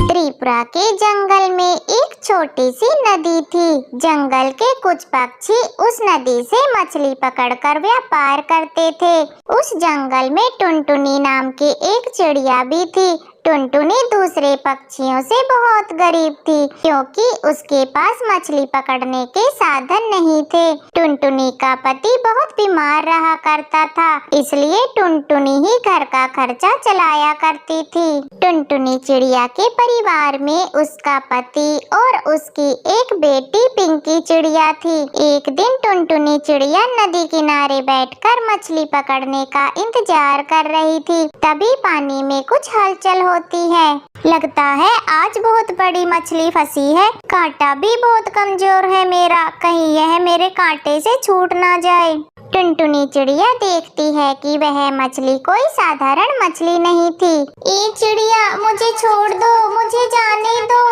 त्रिपुरा के जंगल में एक छोटी सी नदी थी। जंगल के कुछ पक्षी उस नदी से मछली पकड़कर व्यापार करते थे। उस जंगल में टुनटुनी नाम की एक चिड़िया भी थी। टुनटुनी दूसरे पक्षियों से बहुत गरीब थी, क्योंकि उसके पास मछली पकड़ने के साधन नहीं थे। टुनटुनी का पति बहुत बीमार रहा करता था, इसलिए टुनटुनी ही घर का खर्चा चलाया करती थी। टुनटुनी चिड़िया के परिवार में उसका पति और उसकी एक बेटी पिंकी चिड़िया थी। एक दिन टुनटुनी चिड़िया नदी किनारे बैठकर मछली पकड़ने का इंतजार कर रही थी। तभी पानी में कुछ हलचल होती है। लगता है आज बहुत बड़ी मछली फंसी है। कांटा भी बहुत कमजोर है मेरा, कहीं यह मेरे कांटे से छूट ना जाए। टुनटुनी चिड़िया देखती है कि वह मछली कोई साधारण मछली नहीं थी। ए चिड़िया, मुझे छोड़ दो, मुझे जाने दो।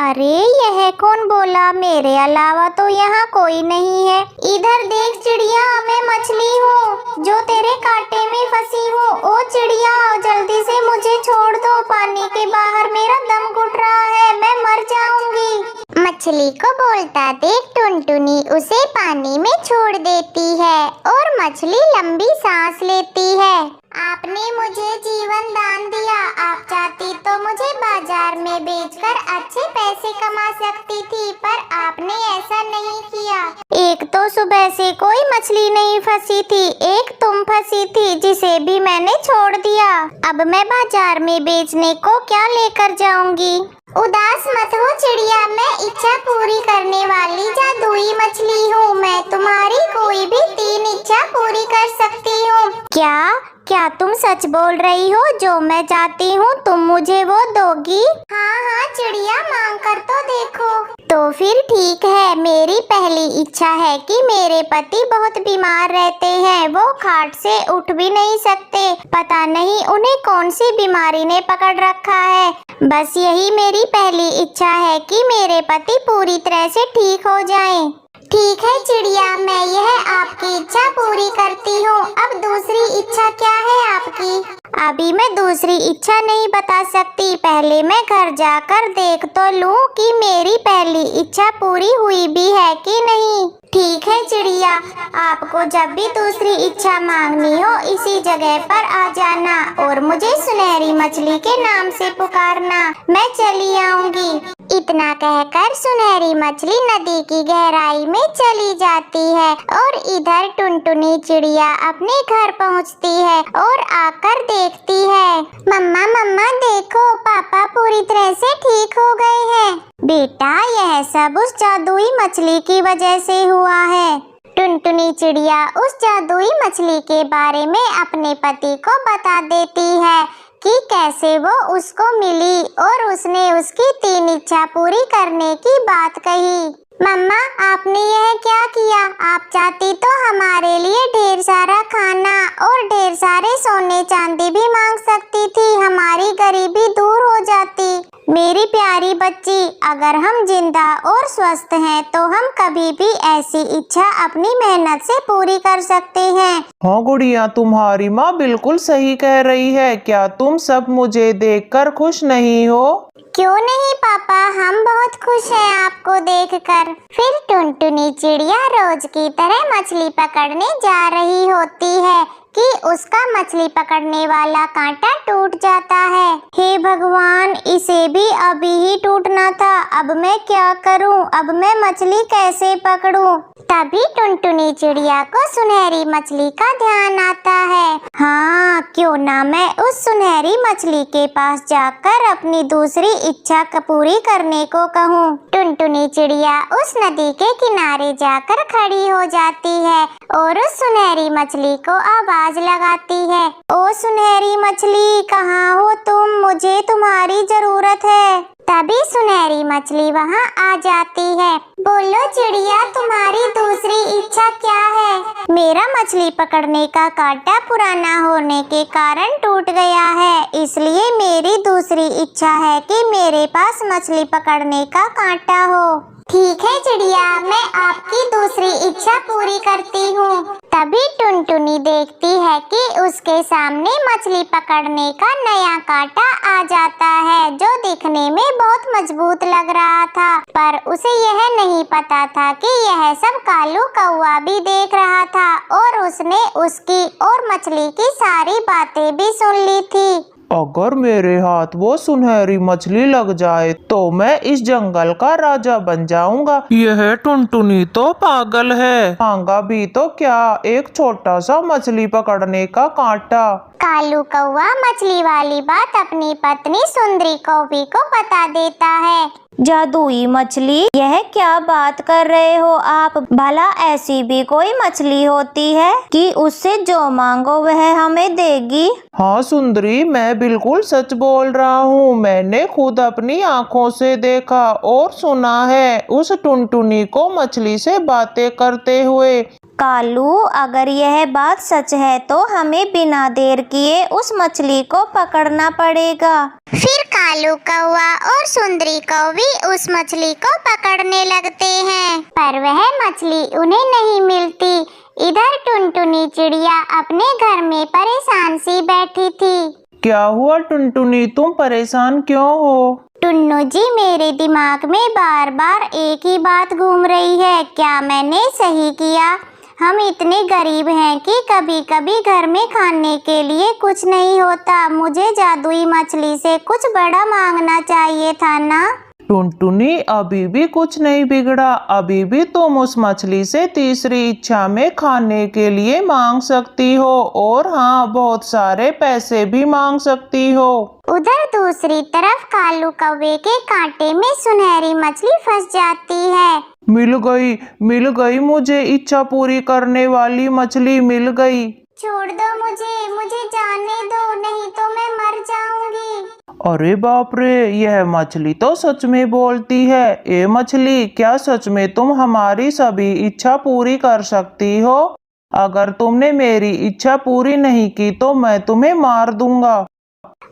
अरे यह कौन बोला? मेरे अलावा तो यहाँ कोई नहीं है। इधर देख चिड़िया, मैं मछली हूँ जो तेरे कांटे में फंसी हूँ। ओ चिड़िया, जल्दी से मुझे छोड़ दो, पानी के बाहर मेरा दम घुट रहा है, मैं मर जाऊंगी। मछली को बोलता देख टुनटुनी उसे पानी में छोड़ देती है और मछली लंबी सांस लेती है। आपने मुझे जीवन दान दिया। आप चाहती तो मुझे बाजार में बेचकर अच्छे पैसे कमा सकती थी, पर आपने ऐसा नहीं किया। एक तो सुबह से कोई मछली नहीं फंसी थी, एक तुम फंसी थी जिसे भी मैंने छोड़ दिया। अब मैं बाजार में बेचने को क्या लेकर जाऊंगी? उदास मत हो चिड़िया, मैं इच्छा पूरी करने वाली जादुई मछली हूँ। मैं तुम्हारी कोई भी 3 इच्छा पूरी कर सकती हूँ। क्या तुम सच बोल रही हो? जो मैं चाहती हूँ तुम मुझे वो दोगी? हाँ चिड़िया, मांग कर तो देखो। तो फिर ठीक है। मेरी पहली इच्छा है कि मेरे पति बहुत बीमार रहते हैं, वो खाट से उठ भी नहीं सकते। पता नहीं उन्हें कौन सी बीमारी ने पकड़ रखा है। बस यही मेरी पहली इच्छा है कि मेरे पति पूरी तरह से ठीक हो जाएं। ठीक है चिड़िया, मैं यह आपकी इच्छा पूरी करती हूँ। अब दूसरी इच्छा क्या है आपकी? अभी मैं दूसरी इच्छा नहीं बता सकती, पहले मैं घर जाकर देख तो लूँ कि मेरी पहली इच्छा पूरी हुई भी है कि नहीं। ठीक है चिड़िया, आपको जब भी दूसरी इच्छा मांगनी हो इसी जगह पर आ जाना और मुझे सुनहरी मछली के नाम से पुकारना, मैं चली आऊंगी। इतना कहकर सुनहरी मछली नदी की गहराई में चली जाती है और इधर टुनटुनी चिड़िया अपने घर पहुंचती है और आकर देखती है। मम्मा मम्मा देखो, पापा पूरी तरह से ठीक हो गए हैं। बेटा, यह सब उस जादुई मछली की वजह से हुआ है। टुनटुनी चिड़िया उस जादुई मछली के बारे में अपने पति को बता देती है कि कैसे वो उसको मिली और उसने उसकी 3 इच्छा पूरी करने की बात कही। मम्मा, आपने यह क्या किया? आप चाहती तो हमारे लिए ढेर सारा खाना और ढेर सारे सोने चांदी भी मांग सकती थी, हमारी गरीबी दूर हो जाती। मेरी प्यारी बच्ची, अगर हम जिंदा और स्वस्थ हैं तो हम कभी भी ऐसी इच्छा अपनी मेहनत से पूरी कर सकते हैं। हाँ गुड़िया, तुम्हारी माँ बिल्कुल सही कह रही है। क्या तुम सब मुझे देखकर खुश नहीं हो? क्यों नहीं पापा, हम बहुत खुश हैं आपको देखकर। फिर टुनटुनी चिड़िया रोज की तरह मछली पकड़ने जा रही होती है कि उसका मछली पकड़ने वाला कांटा टूट जाता है। हे भगवान, इसे भी अभी ही टूटना था। अब मैं क्या करूं? अब मैं मछली कैसे पकड़ूं? तभी टुनटुनी चिड़िया को सुनहरी मछली का ध्यान आता है। हाँ, क्यों ना मैं उस सुनहरी मछली के पास जाकर अपनी दूसरी इच्छा पूरी करने को कहूँ। टुनटुनी चिड़िया उस नदी के किनारे जाकर खड़ी हो जाती है और उस सुनहरी मछली को आवाज लगाती है। ओ सुनहरी मछली, कहाँ हो तुम? मुझे तुम्हारी जरूरत है। तभी सुनहरी मछली वहाँ आ जाती है। बोलो चिड़िया, तुम्हारी दूसरी इच्छा क्या है? मेरा मछली पकड़ने का कांटा पुराना होने के कारण टूट गया है, इसलिए मेरी दूसरी इच्छा है कि मेरे पास मछली पकड़ने का कांटा हो। ठीक है चिड़िया, मैं आपकी दूसरी इच्छा पूरी करती हूँ। तभी टुनटुनी देखती है कि उसके सामने मछली पकड़ने का नया कांटा आ जाता है, जो दिखने में बहुत मजबूत लग रहा था। पर उसे यह नहीं पता था कि यह सब कालू कौवा भी देख रहा था और उसने उसकी और मछली की सारी बातें भी सुन ली थी। अगर मेरे हाथ वो सुनहरी मछली लग जाए तो मैं इस जंगल का राजा बन जाऊंगा। यह टुनटुनी तो पागल है, मांगा भी तो क्या, एक छोटा सा मछली पकड़ने का कांटा। कालू कौवा मछली वाली बात अपनी पत्नी सुंदरी कौवी को बता देता है। जादुई मछली, यह क्या बात कर रहे हो आप? भला ऐसी भी कोई मछली होती है कि उससे जो मांगो वह हमें देगी? हाँ सुंदरी, मैं बिल्कुल सच बोल रहा हूँ। मैंने खुद अपनी आँखों से देखा और सुना है उस टुनटुनी को मछली से बातें करते हुए। कालू, अगर यह बात सच है तो हमें बिना देर किए उस मछली को पकड़ना पड़ेगा। फिर कालू कौवा और सुंदरी कौवी उस मछली को पकड़ने लगते हैं, पर वह मछली उन्हें नहीं मिलती। इधर टुनटुनी चिड़िया अपने घर में परेशान सी बैठी थी। क्या हुआ टुनटुनी, तुम परेशान क्यों हो? टुन्नू जी, मेरे दिमाग में बार बार एक ही बात घूम रही है। क्या मैंने सही किया? हम इतने गरीब हैं कि कभी कभी घर में खाने के लिए कुछ नहीं होता। मुझे जादुई मछली से कुछ बड़ा मांगना चाहिए था ना। टुनटुनी, अभी भी कुछ नहीं बिगड़ा। अभी भी तुम उस मछली से तीसरी इच्छा में खाने के लिए मांग सकती हो, और हाँ, बहुत सारे पैसे भी मांग सकती हो। उधर दूसरी तरफ कालू कौवे के कांटे में सुनहरी मछली फंस जाती है। मिल गई मुझे इच्छा पूरी करने वाली मछली, मिल गई। छोड़ दो मुझे जाने दो, नहीं तो मैं मर जाऊंगी। अरे बाप रे, यह मछली तो सच में बोलती है। ए मछली, क्या सच में तुम हमारी सभी इच्छा पूरी कर सकती हो? अगर तुमने मेरी इच्छा पूरी नहीं की तो मैं तुम्हें मार दूंगा।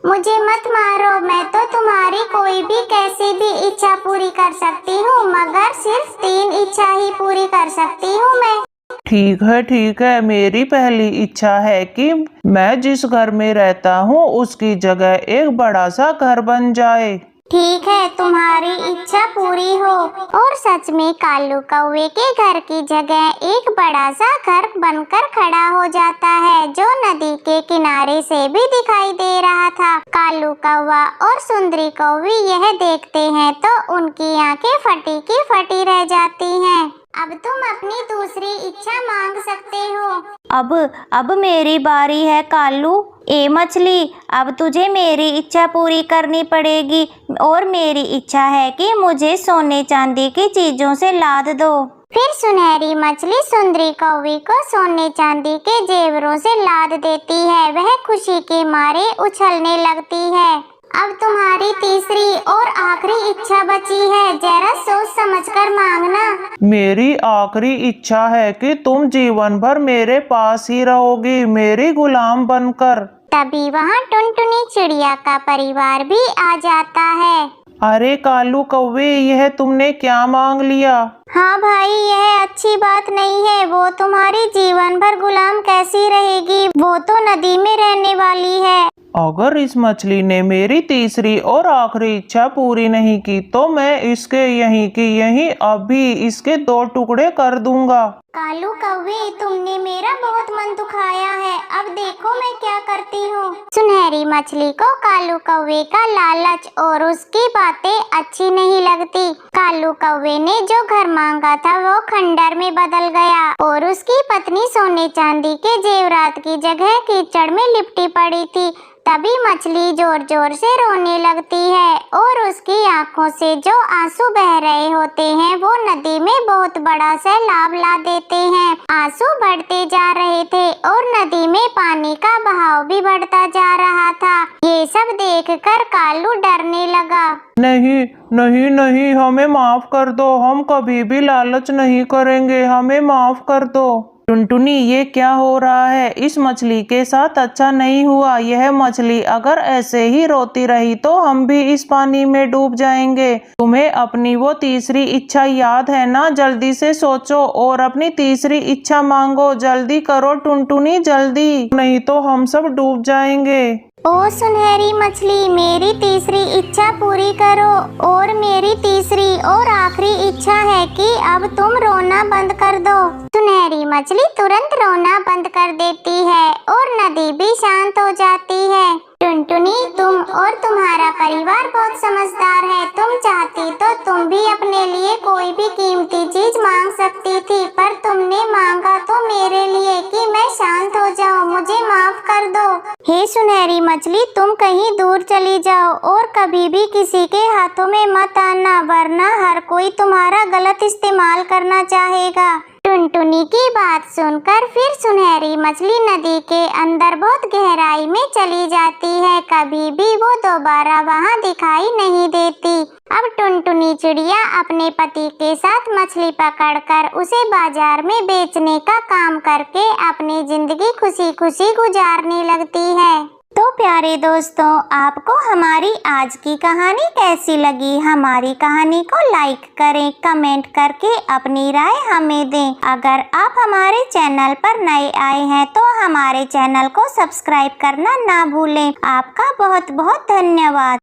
मुझे मत मारो, मैं तो तुम्हारी कोई भी कैसी भी इच्छा पूरी कर सकती हूँ, मगर सिर्फ 3 इच्छा ही पूरी कर सकती हूँ मैं। ठीक है, मेरी पहली इच्छा है कि मैं जिस घर में रहता हूँ उसकी जगह एक बड़ा सा घर बन जाए। ठीक है, तुम्हारी इच्छा पूरी हो। और सच में कालू कौवे के घर की जगह एक बड़ा सा घर बनकर खड़ा हो जाता है, जो नदी के किनारे से भी दिखाई दे रहा था। कालू कौवा और सुंदरी कौवी यह देखते हैं तो उनकी आंखें फटी की फटी रह जाती हैं। अब तुम अपनी दूसरी इच्छा मांग सकते हो। अब मेरी बारी है कालू। ए मछली, अब तुझे मेरी इच्छा पूरी करनी पड़ेगी, और मेरी इच्छा है कि मुझे सोने चांदी की चीजों से लाद दो। फिर सुनहरी मछली सुंदरी कौवी को सोने चांदी के जेवरों से लाद देती है। वह खुशी के मारे उछलने लगती है। अब तुम्हारी तीसरी और आखिरी इच्छा बची है, जरा सोच समझकर मांगना। मेरी आखिरी इच्छा है कि तुम जीवन भर मेरे पास ही रहोगी, मेरी गुलाम बनकर। तभी वहाँ टुनटुनी चिड़िया का परिवार भी आ जाता है। अरे कालू कौवे, यह तुमने क्या मांग लिया? हाँ भाई, यह अच्छी बात नहीं है। वो तुम्हारी जीवन भर गुलाम कैसी रहेगी? वो तो नदी में रहने वाली है। अगर इस मछली ने मेरी तीसरी और आखिरी इच्छा पूरी नहीं की तो मैं इसके यहीं की यहीं अभी इसके 2 टुकड़े कर दूंगा। कालू कौवे, तुमने मेरा बहुत मन दुखाया है। अब देखो मैं क्या करती हूँ। सुनहरी मछली को कालू कौवे का लालच और उसकी बातें अच्छी नहीं लगती। कालू कौवे ने जो घर मांगा था वो खंडर में बदल गया, और उसकी पत्नी सोने चांदी के जेवरात की जगह कीचड़ में लिपटी पड़ी थी। तभी मछली जोर जोर से रोने लगती है, और उसकी आंखों से जो आंसू बह रहे होते हैं वो नदी में बहुत बड़ा सैलाब ला देते हैं। आंसू बढ़ते जा रहे थे और नदी में पानी का बहाव भी बढ़ता जा रहा था। ये सब देखकर कालू डरने लगा। नहीं नहीं नहीं, हमें माफ कर दो, हम कभी भी लालच नहीं करेंगे, हमें माफ कर दो। टुनटुनी, ये क्या हो रहा है? इस मछली के साथ अच्छा नहीं हुआ। यह मछली अगर ऐसे ही रोती रही तो हम भी इस पानी में डूब जाएंगे। तुम्हें अपनी वो तीसरी इच्छा याद है ना? जल्दी से सोचो और अपनी तीसरी इच्छा मांगो। जल्दी करो टुनटुनी, जल्दी, नहीं तो हम सब डूब जाएंगे। ओ सुनहरी मछली, मेरी तीसरी इच्छा पूरी करो। और मेरी तीसरी और आखिरी इच्छा है कि अब तुम रोना बंद कर दो। सुनहरी मछली तुरंत रोना बंद कर देती है और नदी भी शांत हो जाती है। टुनटुनी, तुम और तुम्हारा परिवार बहुत समझदार है। तुम चाहती तो तुम भी अपने लिए कोई भी कीमती चीज मांग सकती थी, पर तुमने मांगा तो मेरे लिए कि मैं शांत हो जाऊं। मुझे माफ कर दो। हे सुनहरी मछली, तुम कहीं दूर चली जाओ और कभी भी किसी के हाथों में मत आना, वरना हर कोई तुम्हारा गलत इस्तेमाल करना चाहेगा। टुनटुनी की बात सुनकर फिर सुनहरी मछली नदी के अंदर बहुत गहराई में चली जाती है। कभी भी वो दोबारा वहाँ दिखाई नहीं देती। अब टुनटुनी चिड़िया अपने पति के साथ मछली पकड़कर उसे बाजार में बेचने का काम करके अपनी जिंदगी खुशी खुशी गुजारने लगती है। तो प्यारे दोस्तों, आपको हमारी आज की कहानी कैसी लगी? हमारी कहानी को लाइक करें, कमेंट करके अपनी राय हमें दें। अगर आप हमारे चैनल पर नए आए हैं तो हमारे चैनल को सब्सक्राइब करना ना भूलें। आपका बहुत बहुत धन्यवाद।